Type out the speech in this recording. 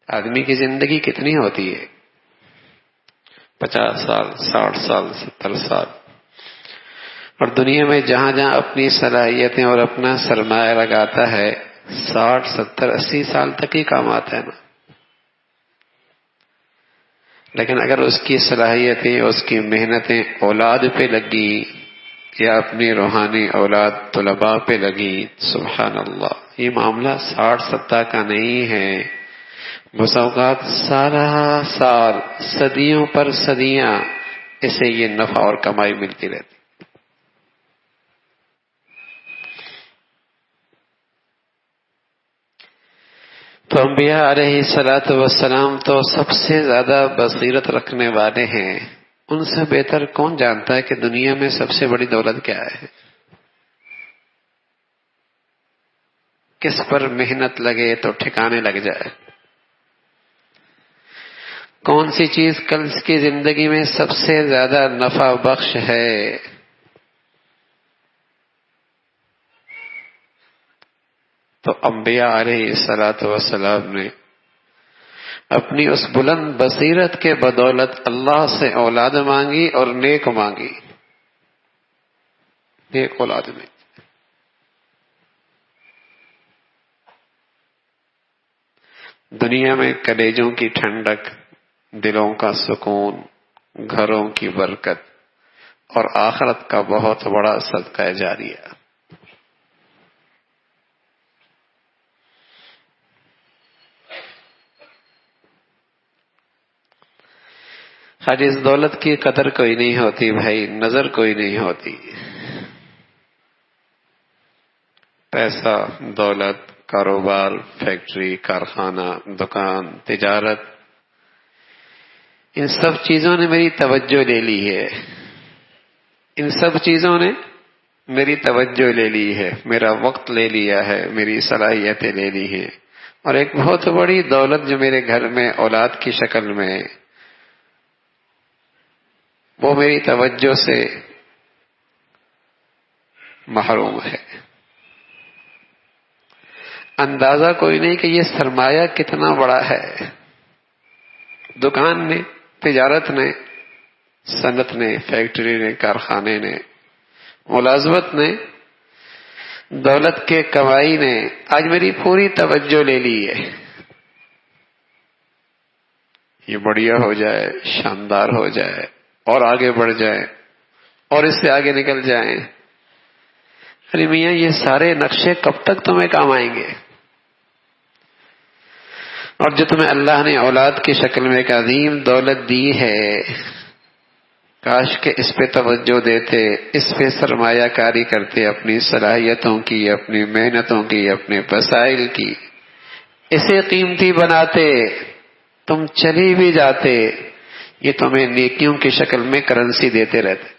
آدمی کی زندگی کتنی ہوتی ہے؟ 50 سال، 60 سال، 70 سال. اور دنیا میں جہاں جہاں اپنی صلاحیتیں اور اپنا سرمایہ لگاتا ہے 60، 70، 80 سال تک ہی کام آتا ہے نا. لیکن اگر اس کی صلاحیتیں، اس کی محنتیں اولاد پہ لگی یا اپنی روحانی اولاد طلباء پہ لگی، سبحان اللہ، یہ معاملہ 60، 70 کا نہیں ہے. بس اوقات سالہ سال، صدیوں پر صدیاں اسے یہ نفع اور کمائی ملتی رہتی. تو انبیاء علیہ الصلوۃ والسلام تو سب سے زیادہ بصیرت رکھنے والے ہیں. ان سے بہتر کون جانتا ہے کہ دنیا میں سب سے بڑی دولت کیا ہے؟ کس پر محنت لگے تو ٹھکانے لگ جائے. کون سی چیز کل کی زندگی میں سب سے زیادہ نفع بخش ہے؟ تو انبیاء علیہ الصلوۃ والسلام نے اپنی اس بلند بصیرت کے بدولت اللہ سے اولاد مانگی اور نیک مانگی. نیک اولاد میں دنیا میں کلیجوں کی ٹھنڈک، دلوں کا سکون، گھروں کی برکت اور آخرت کا بہت بڑا صدقہ جاریہ. آج اس دولت کی قدر کوئی نہیں ہوتی بھائی، نظر کوئی نہیں ہوتی. پیسہ، دولت، کاروبار، فیکٹری، کارخانہ، دکان، تجارت، ان سب چیزوں نے میری توجہ لے لی ہے. ان سب چیزوں نے میری توجہ لے لی ہے، میرا وقت لے لیا ہے، میری صلاحیتیں لے لی ہیں. اور ایک بہت بڑی دولت جو میرے گھر میں اولاد کی شکل میں، وہ میری توجہ سے محروم ہے. اندازہ کوئی نہیں کہ یہ سرمایہ کتنا بڑا ہے. دکان نے، تجارت نے، صنعت نے، فیکٹری نے، کارخانے نے، ملازمت نے، دولت کے کمائی نے آج میری پوری توجہ لے لی ہے. یہ بڑھیا ہو جائے، شاندار ہو جائے اور آگے بڑھ جائے اور اس سے آگے نکل جائیں. ارے میاں، یہ سارے نقشے کب تک تمہیں کام آئیں گے؟ اور جو تمہیں اللہ نے اولاد کی شکل میں ایک عظیم دولت دی ہے، کاش کہ اس پہ توجہ دیتے، اس پہ سرمایہ کاری کرتے، اپنی صلاحیتوں کی، اپنی محنتوں کی، اپنے وسائل کی، اسے قیمتی بناتے. تم چلی بھی جاتے، یہ تمہیں نیکیوں کی شکل میں کرنسی دیتے رہتے.